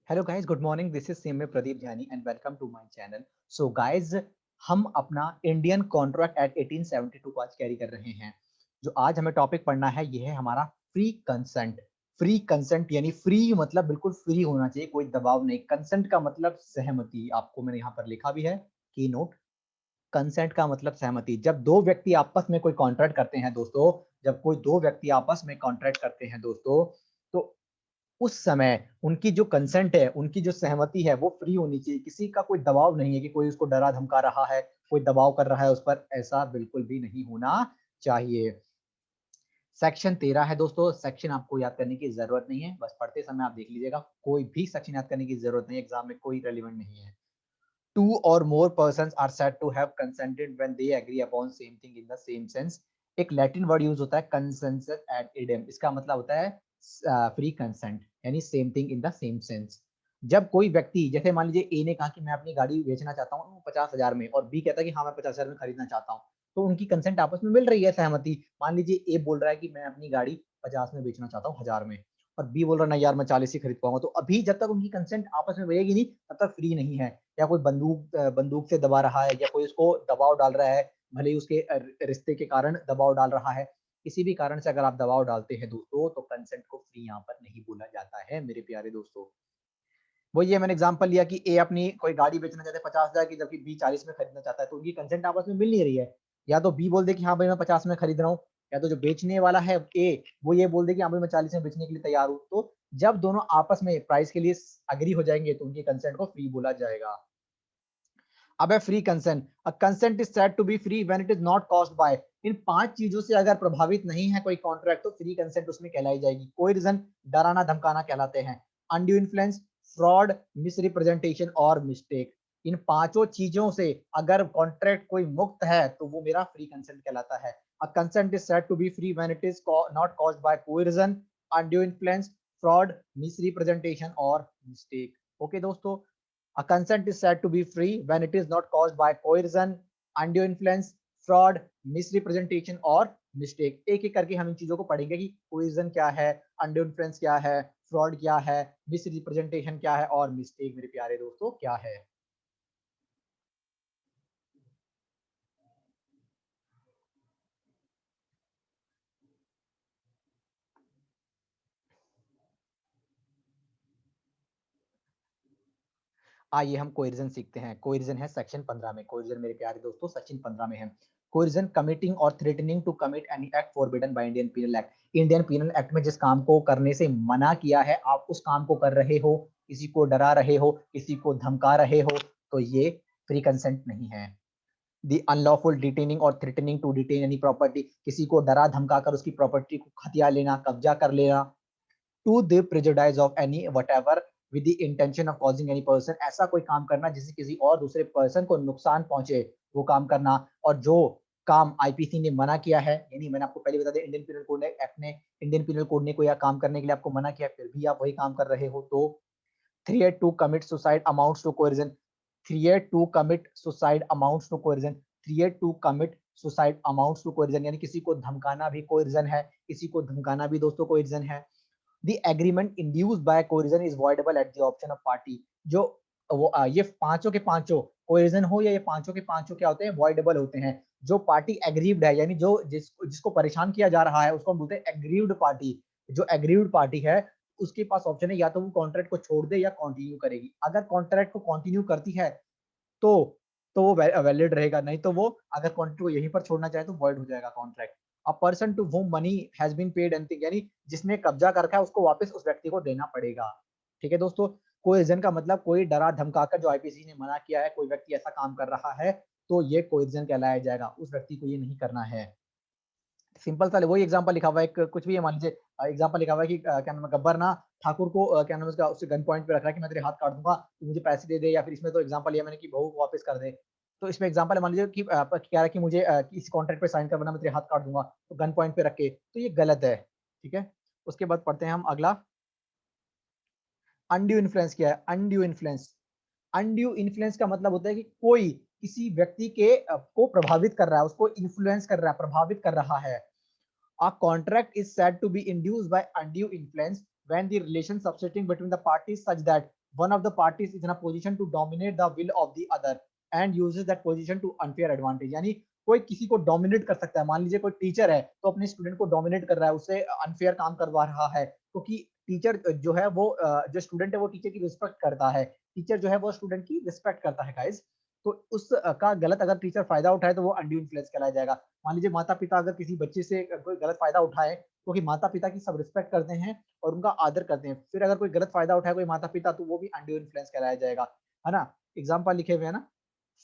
Hello guys, good morning. This is same में Pradeep Dhyani and welcome to my channel. So guys, हम अपना Indian contract act 1872 को आज carry कर रहे हैं। जो आज हमें टॉपिक पढ़ना है ये है हमारा फ्री कंसेंट। फ्री कंसेंट यानी फ्री मतलब बिल्कुल फ्री होना चाहिए, कोई दबाव नहीं। कंसेंट का मतलब सहमति, आपको मैंने यहाँ पर लिखा भी है की नोट। कंसेंट का मतलब सहमति। जब दो व्यक्ति आपस में कोई कॉन्ट्रैक्ट करते हैं दोस्तों, जब कोई दो व्यक्ति आपस में कॉन्ट्रैक्ट करते हैं दोस्तों, तो उस समय उनकी जो कंसेंट है, उनकी जो सहमति है वो फ्री होनी चाहिए। किसी का कोई दबाव नहीं है कि कोई उसको डरा धमका रहा है, कोई दबाव कर रहा है उस पर, ऐसा बिल्कुल भी नहीं होना चाहिए। सेक्शन 13 है दोस्तों। सेक्शन आपको याद करने की जरूरत नहीं है, बस पढ़ते समय आप देख लीजिएगा। कोई भी सेक्शन याद करने की जरूरत नहीं है, एग्जाम में कोई रेलिवेंट नहीं है। Two or more persons are said to have consented when they agree upon same thing in the same sense। एक लैटिन वर्ड यूज होता है consensus ad idem, इसका मतलब होता है फ्री कंसेंट यानी same thing in the same sense. जब कोई व्यक्ति, जैसे मान लीजिए ए ने कहा कि मैं अपनी गाड़ी बेचना चाहता हूँ 50,000 में, और बी कहता है कि हाँ मैं 50,000 में खरीदना चाहता हूँ, तो उनकी कंसेंट आपस में मिल रही है, सहमति। मान लीजिए ए बोल रहा है कि मैं अपनी गाड़ी 50 में बेचना चाहता हूँ, 1000 में, और बी बोल रहा है नहीं यार मैं 40 ही खरीद पाऊंगा। तो अभी जब तक उनकी कंसेंट आपस में मिलेगी नहीं तब तक फ्री नहीं है। या कोई बंदूक से दबा रहा है, या कोई उसको दबाव डाल रहा है, भले ही उसके रिश्ते के कारण दबाव डाल रहा है। किसी भी कारण से अगर आप दबाव डालते हैं दोस्तों, तो कंसेंट को फ्री यहाँ पर नहीं बोला जाता है मेरे प्यारे दोस्तों। वो ये मैंने एग्जांपल लिया कि ए अपनी कोई गाड़ी बेचना चाहता है 50,000 की, जबकि बी 40 में खरीदना चाहता है, तो उनकी कंसेंट आपस में मिल नहीं रही है। या तो बी बोल दे कि हाँ भाई मैं 50 में खरीद रहा हूँ, या तो जो बेचने वाला है ए, वो ये बोल दे कि हाँ भाई मैं 40 में बेचने के लिए तैयार हूँ। तो जब दोनों आपस में प्राइस के लिए अग्री हो जाएंगे तो उनकी कंसेंट को फ्री बोला जाएगा। अब है free consent. A consent is said to be free when it is not caused by. इन 5 चीजों से अगर प्रभावित नहीं है कोई कॉन्ट्रैक्ट, तो फ्री कंसेंट उसमें कहलाई जाएगी। कोई रीजन, डराना धमकाना कहलाते हैं। अनड्यू इन्फ्लुएंस, फ्रॉड, मिसरिप्रेजेंटेशन और मिस्टेक। इन पांचों चीजों से अगर कॉन्ट्रैक्ट कोई मुक्त है तो वो मेरा फ्री कंसेंट कहलाता है। A consent is said to be free when it is not caused by कोई अनड्यू इन्फ्लुएंस, फ्रॉड, मिसरिप्रेजेंटेशन और मिस्टेक। ओके दोस्तों, a consent is said to be free when it is not caused by coercion, undue influence, fraud, misrepresentation और mistake. एक एक करके हम इन चीजों को पढ़ेंगे कि कोइजन क्या है, अनड्यू इन्फ्लुएंस क्या है, फ्रॉड क्या है, मिसरिप्रेजेंटेशन क्या है और मिस्टेक मेरे प्यारे दोस्तों क्या है। आइए हम कोएर्जन सीखते हैं। कोएर्जन है सेक्शन 15 में। कोएर्जन मेरे प्यारे दोस्तों सेक्शन 15 में है। कोएर्जन कमिटिंग और threatening to commit any act forbidden by Indian penal act. Indian penal act में जिस काम को करने से मना किया है, आप उस काम को कर रहे हो, किसी को डरा रहे हो, किसी को धमका रहे हो, तो ये फ्री कंसेंट नहीं है। दी अनलॉफुल डिटेनिंग और threatening to detain any property, किसी को डरा धमका कर उसकी प्रॉपर्टी को हथिया लेना, कब्जा कर लेना। To the prejudice of any whatever with the intention of causing any person, ऐसा कोई काम करना जिससे किसी और दूसरे पर्सन को नुकसान पहुंचे, वो काम करना। और जो काम आईपीसी ने मना किया है, यानी मैंने आपको पहले बता दिया इंडियन पीनल कोड एक्ट ने, इंडियन पीनल कोड ने कोई काम करने के लिए आपको मना किया, फिर भी आप वही काम कर रहे हो, तो threat to commit suicide amounts to coercion. Threat to commit suicide amounts to coercion. Threat to commit suicide amounts to coercion, यानी किसी को धमकाना भी कोएर्जन है, किसी को धमकाना भी दोस्तों कोएर्जन है। The agreement induced by coercion is voidable at the option of party। जो ये पांचों के पांचों कोएर्जन हो, या ये पांचों के पांचों क्या होते हैं, voidable होते हैं। जो पार्टी एग्रीव्ड है, यानी जो जिसको परेशान किया जा रहा है, उसको हम बोलते हैं एग्रीव्ड पार्टी। जो एग्रीव्ड पार्टी है उसके पास ऑप्शन है, या तो वो कॉन्ट्रैक्ट को छोड़ दे या कंटिन्यू करेगी। अगर कॉन्ट्रैक्ट को कंटिन्यू करती है तो वो वैलिड रहेगा, नहीं तो वो अगर कॉन्ट्रैक्ट को यहीं पर छोड़ना चाहे तो वॉइड हो जाएगा contract. A person to whom money has been paid anything, यानी जिसने कब्जा कर रखा है उसको वापस उस व्यक्ति को देना पड़ेगा। ठीक है दोस्तों, कोएर्जन का मतलब कोई डरा धमकाकर, जो आईपीसी ने मना किया है, कोई व्यक्ति ऐसा काम कर रहा है तो ये कोएर्जन कहलाया जाएगा, उस व्यक्ति को ये नहीं करना है। सिंपल सा वही एग्जांपल लिखा हुआ है, कुछ भी है, मान लीजिए एग्जांपल लिखा हुआ है कि क्या नाम है, गब्बर ना ठाकुर को क्या नाम है उसका, उससे गन पॉइंट पे रख रहा है कि मैं तेरे हाथ काट दूंगा, तू मुझे पैसे दे दे, या फिर इसमें तो एग्जांपल लिया मैंने कि बहू को वापस कर दे। तो इसमें एग्जांपल मान लीजिए कि कह रहा है कि मुझे इस कॉन्ट्रैक्ट पे साइन कर, वरना मैं तेरे हाथ काट दूंगा, तो गन पॉइंट पे रख के, तो ये गलत है। ठीक है, उसके बाद पढ़ते हैं हम अगला। अनड्यू इन्फ्लुएंस क्या है? अनड्यू इन्फ्लुएंस, अनड्यू इन्फ्लुएंस का मतलब होता है कि कोई किसी व्यक्ति के को प्रभावित कर रहा है, उसको इन्फ्लुएंस कर रहा है, प्रभावित कर रहा है। A contract is said to be induced by undue influence when the relation subsisting between the parties such that one of the parties is in a position to dominate the will of the other and uses that position to unfair advantage। यानी कोई किसी को dominate कर सकता है। मान लीजिए कोई टीचर है तो अपने स्टूडेंट को डोमिनेट कर रहा है, उससे अनफेयर काम करवा रहा है, क्योंकि टीचर जो है वो जो स्टूडेंट है वो टीचर की रिस्पेक्ट करता है, टीचर जो है वो स्टूडेंट की रिस्पेक्ट करता है गाइस। तो उस का गलत अगर टीचर फायदा उठाए तो वो अनड्यू इन्फ्लुएंस कहलाया जाएगा। मान लीजिए माता पिता अगर किसी बच्चे से कोई गलत फायदा उठाए, क्योंकि माता पिता की सब रिस्पेक्ट करते हैं और उनका आदर करते हैं, फिर अगर कोई गलत फायदा उठाए कोई माता पिता तो वो भी अनड्यू इन्फ्लुएंस कहलाया जाएगा, है ना। एग्जाम्पल लिखे हुए है ना,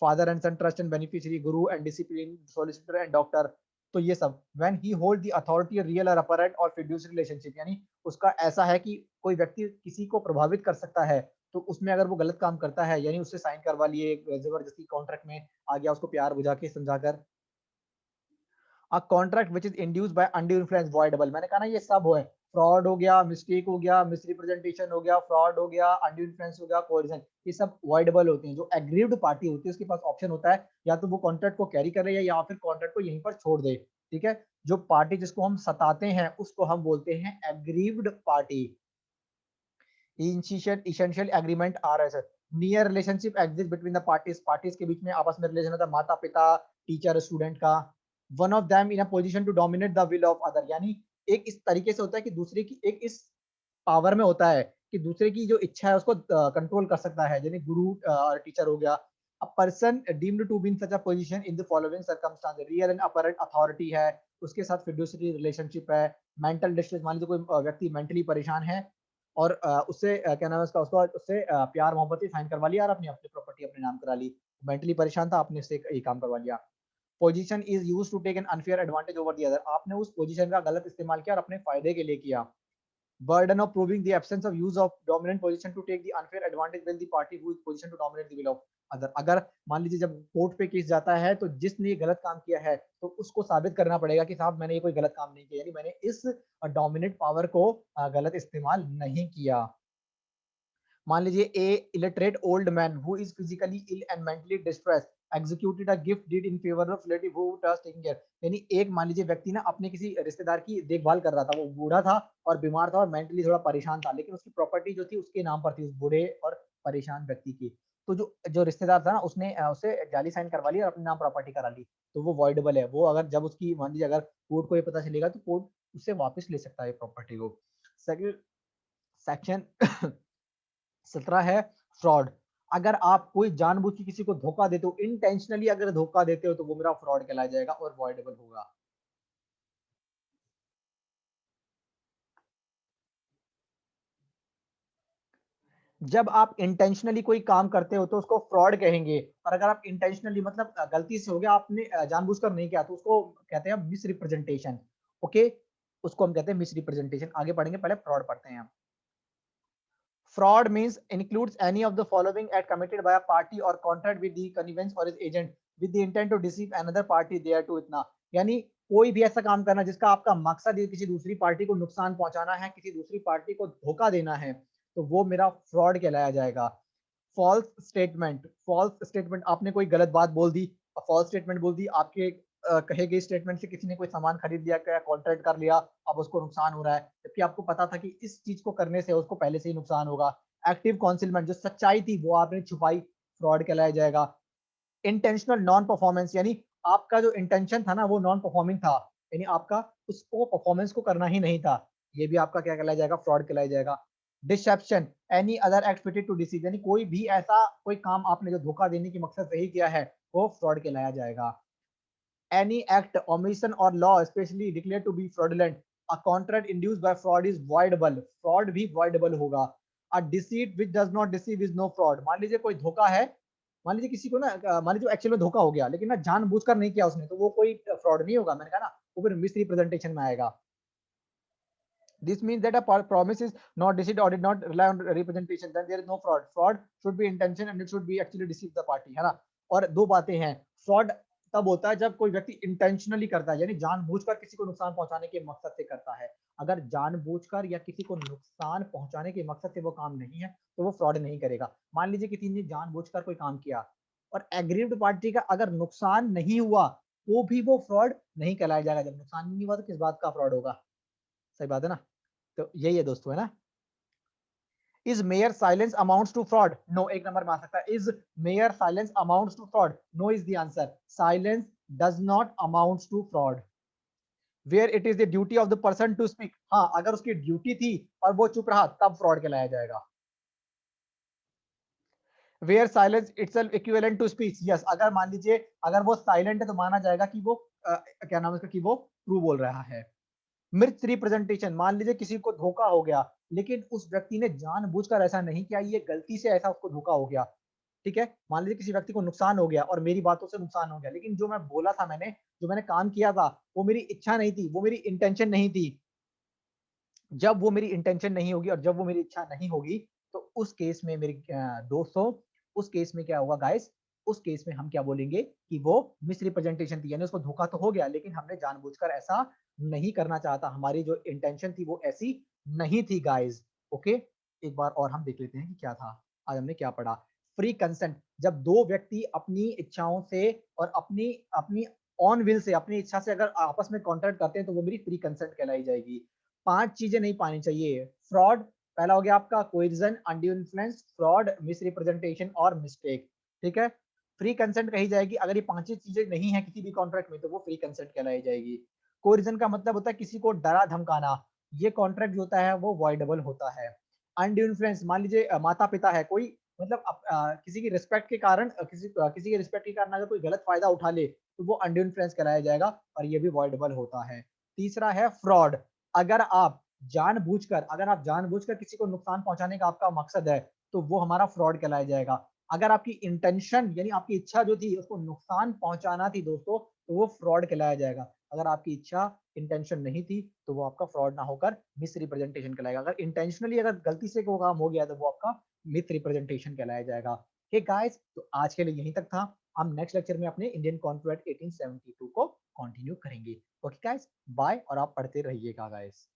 father and son, trust and beneficiary, guru and discipline, solicitor and doctor. तो ये सब when he hold the authority real or apparent or fiduciary relationship, यानी उसका ऐसा है कि कोई व्यक्ति किसी को प्रभावित कर सकता है, तो उसमें अगर वो गलत काम करता है यानी उससे साइन करवा लिए जबरदस्ती कॉन्ट्रैक्ट में आ गया, उसको प्यार बुझा के समझाकर। A contract which is induced by undue influence voidable. मैंने कहा ना ये सब है, फ्रॉड हो गया, मिस्टेक हो गया, मिसरिप्रेजेंटेशन हो गया, फ्रॉड हो गया, अनड्यू इन्फ्लुएंस हो गया, कोएर्जन, ये सब वॉइडेबल होते हैं। जो एग्रीव्ड पार्टी होती है उसके पास ऑप्शन होता है या तो वो कॉन्ट्रैक्ट को कैरी करे या फिर कॉन्ट्रैक्ट को यहीं पर छोड़ दे। ठीक है, जो पार्टी जिसको हम सताते हैं उसको हम बोलते हैं aggrieved party. Essential agreement R S, near relationship exist between the parties, parties के बीच में आपस में रिलेशन होता है, माता पिता, टीचर, स्टूडेंट का। One of them in a position to dominate the will of other, यानी एक इस तरीके से होता है कि दूसरे की एक इस पावर में होता है कि दूसरे की जो इच्छा है उसको कंट्रोल कर सकता है, यानी गुरु और टीचर हो गया। A person deemed to be in such a position in the following circumstance, real and apparent authority है, उसके साथ फिड्यूशियरी रिलेशनशिप है, मेंटल डिस्ट्रेस, मान लीजिए कोई व्यक्ति मेंटली परेशान है और उससे क्या नाम है उसका, उसको उससे प्यार मोहब्बत ही साइन करवा लिया और अपनी अपनी प्रॉपर्टी अपने नाम करा ली, मेंटली परेशान था आपने उससे ये काम करवा लिया। Position is used to take an unfair advantage over the other, आपने उस पोजीशन का गलत इस्तेमाल किया और अपने फायदे के लिए किया। burden of proving the absence of use of dominant position to take the unfair advantage when the party who is position to dominate the will of other। अगर मान लीजिए जब कोर्ट पे केस जाता है तो जिसने ये गलत काम किया है तो उसको साबित करना पड़ेगा कि साहब मैंने ये कोई गलत काम नहीं किया, यानी मैंने इस डोमिनेट पावर को गलत इस्तेमाल नहीं किया। मान लीजिए a illiterate old man who is physically ill and mentally distress executed a gift deed in favour of relative who was taking care, यानी एक मान लीजिए व्यक्ति ना अपने किसी रिश्तेदार की देखभाल कर रहा था, वो बूढ़ा था और बीमार था और मेंटली थोड़ा परेशान था, लेकिन उसकी प्रॉपर्टी जो थी उसके नाम पर थी, उस बूढ़े और परेशान व्यक्ति की। तो जो जो रिश्तेदार था ना उसने उससे जाली साइन करवा ली और अपने नाम प्रॉपर्टी करा ली, तो वो वॉइडेबल है। वो अगर जब उसकी मान लीजिए अगर कोर्ट को ये पता चलेगा तो कोर्ट उससे वापस ले सकता है प्रॉपर्टी को। सेक्शन 17 है फ्रॉड। अगर आप कोई जानबूझ के किसी को धोखा देते हो, इंटेंशनली अगर धोखा देते हो तो वो मेरा फ्रॉड कहलाया जाएगा और वॉइडेबल होगा। जब आप इंटेंशनली कोई काम करते हो तो उसको फ्रॉड कहेंगे, और अगर आप इंटेंशनली मतलब गलती से हो गया, आपने जानबूझकर नहीं किया तो उसको कहते हैं मिस रिप्रेजेंटेशन। ओके, उसको हम कहते हैं मिस रिप्रेजेंटेशन। आगे पढ़ेंगे, पहले फ्रॉड पढ़ते हैं। Fraud means includes any of the following act committed by a party or contract with the connivance or his agent with the intent to deceive another party thereto। इतना यानी कोई भी ऐसा काम करना जिसका आपका मकसद किसी दूसरी पार्टी को नुकसान पहुंचाना है, किसी दूसरी पार्टी को धोखा देना है, तो वो मेरा फ्रॉड कहलाया जाएगा। फॉल्स स्टेटमेंट, फॉल्स स्टेटमेंट, आपने कोई गलत बात बोल दी, फॉल्स स्टेटमेंट बोल दी, आपके कहे गए स्टेटमेंट से किसी ने कोई सामान खरीद लिया, क्या कॉन्ट्रैक्ट कर लिया, अब उसको नुकसान हो रहा है, जबकि आपको पता था कि इस चीज को करने से उसको पहले से ही नुकसान होगा। एक्टिव कॉन्सिलमेंट, जो सच्चाई थी वो आपने छुपाई, फ्रॉड कहलाया जाएगा। इंटेंशनल नॉन परफॉर्मेंस, यानी आपका जो इंटेंशन था ना वो नॉन परफॉर्मिंग था, यानी आपका उसको परफॉर्मेंस को करना ही नहीं था, ये भी आपका क्या कहलाया जाएगा, फ्रॉड कहलाया जाएगा। Deception, any other act fitted to deceive, यानी कोई भी ऐसा कोई काम आपने जो धोखा देने की मकसद से ही किया है वो फ्रॉड कहलाया जाएगा। any act, omission or law especially declared to be fraudulent, a contract induced by fraud is voidable, fraud भी voidable होगा। a deceit which does not deceive is no fraud, मान लीजिए कोई धोखा है, मान लीजिए किसी को ना मान लीजिए एक्चुअली में धोखा हो गया लेकिन ना जानबूझकर नहीं किया उसने, तो वो कोई फ्रॉड नहीं होगा। मैंने कहा ना वो फिर मिस रिप्रेजेंटेशन में आएगा। This means that a promise is not deceit or did not rely on representation, then there is no fraud. Fraud should be intention and it should be actually deceive the party, है ना। और दो बातें हैं, fraud तब होता है जब कोई व्यक्ति इंटेंशनली करता है, यानी जानबूझकर किसी को नुकसान पहुंचाने के मकसद से करता है। अगर जानबूझकर या किसी को नुकसान पहुंचाने के मकसद से वो काम नहीं है तो वो फ्रॉड नहीं करेगा। मान लीजिए किसी ने जानबूझकर कोई काम किया और एग्रीव्ड पार्टी का अगर नुकसान नहीं हुआ तो भी वो फ्रॉड नहीं कहलाया जाएगा। जब नुकसान नहीं हुआ तो किस बात का फ्रॉड होगा, सही बात है ना। तो यही है दोस्तों, है ना। Is mere silence amounts to fraud? No, एक नंबर में आ सकता है। Is mere silence amounts to fraud? No is the answer. Silence does not amounts to fraud. Where it is the duty of the person to speak? हाँ, अगर उसकी duty थी और वो चुप रहा तब फ्रॉड कहलाया जाएगा। Where silence itself equivalent to speech? Yes, अगर मान लीजिए अगर वो साइलेंट है तो माना जाएगा कि वो क्या नाम है उसका, कि वो ट्रू बोल रहा है। मिथ रिप्रेजेंटेशन, मान लीजिए किसी को धोखा हो गया लेकिन उस व्यक्ति ने जानबूझकर ऐसा नहीं किया, ये गलती से ऐसा उसको धोखा हो गया। ठीक है, मान लीजिए किसी व्यक्ति को नुकसान हो गया और मेरी बातों से नुकसान हो गया, लेकिन जो मैं बोला था, जो मैंने काम किया था वो मेरी इच्छा नहीं थी, वो मेरी इंटेंशन नहीं थी। जब वो मेरी इंटेंशन नहीं होगी और जब वो मेरी इच्छा नहीं होगी तो उस केस में मेरे दोस्तों, उस केस में क्या होगा गाइस, उस केस में हम क्या बोलेंगे कि वो मिसरिप्रेजेंटेशन थी, यानी उसको धोखा तो हो गया लेकिन हमने जानबूझकर ऐसा नहीं करना चाहता, हमारी जो इंटेंशन थी वो ऐसी नहीं थी गाइस। ओके, एक बार और हम देख लेते हैं कि क्या था, आज हमने क्या पढ़ा। फ्री कंसेंट, जब दो व्यक्ति अपनी इच्छाओं से और अपनी अपनी ऑन विल से, अपनी इच्छा से अगर आपस में कॉन्ट्रैक्ट करते हैं तो वो मेरी फ्री कंसेंट कहलाई जाएगी। 5 चीजें नहीं पानी चाहिए। फ्रॉड, पहला हो गया आपका कोइजन, अनड्यू इन्फ्लुएंस, फ्रॉड, मिसरिप्रेजेंटेशन और मिस्टेक। ठीक है, फ्री कंसेंट कही जाएगी अगर ये 5 चीजें नहीं है किसी भी कॉन्ट्रैक्ट में तो वो फ्री कंसेंट कहलाई जाएगी। कोरिजन का मतलब होता है किसी को डरा धमकाना, ये कॉन्ट्रैक्ट जो होता है वो वॉइडेबल होता है। अनड्यू इन्फ्लुएंस, मान लीजिए माता पिता है कोई, मतलब किसी की रिस्पेक्ट के कारण किसी की रिस्पेक्ट के कारण अगर कोई गलत फायदा उठा ले तो वो अनड्यू इन्फ्लुएंस कहलाया जाएगा और ये भी वॉइडेबल होता है। तीसरा है फ्रॉड, अगर आप जानबूझकर किसी को नुकसान पहुंचाने का आपका मकसद है तो वो हमारा फ्रॉड कहलाया जाएगा। अगर आपकी इंटेंशन यानी आपकी इच्छा जो थी उसको नुकसान पहुंचाना थी दोस्तों तो वो फ्रॉड कहलाया जाएगा। अगर आपकी इच्छा इंटेंशन नहीं थी तो वो आपका फ्रॉड ना होकर मिस रिप्रेजेंटेशन कहलाएगा। अगर इंटेंशनली अगर गलती से वो काम हो गया तो वो आपका मिथ रिप्रेजेंटेशन कहलाया जाएगा। हे गाइस, तो आज के लिए यहीं तक था। हम नेक्स्ट लेक्चर में अपने इंडियन कॉन्ट्रैक्ट 1872 को कंटिन्यू करेंगे। ओके गाइस, बाय, और आप पढ़ते रहिएगा गाइस।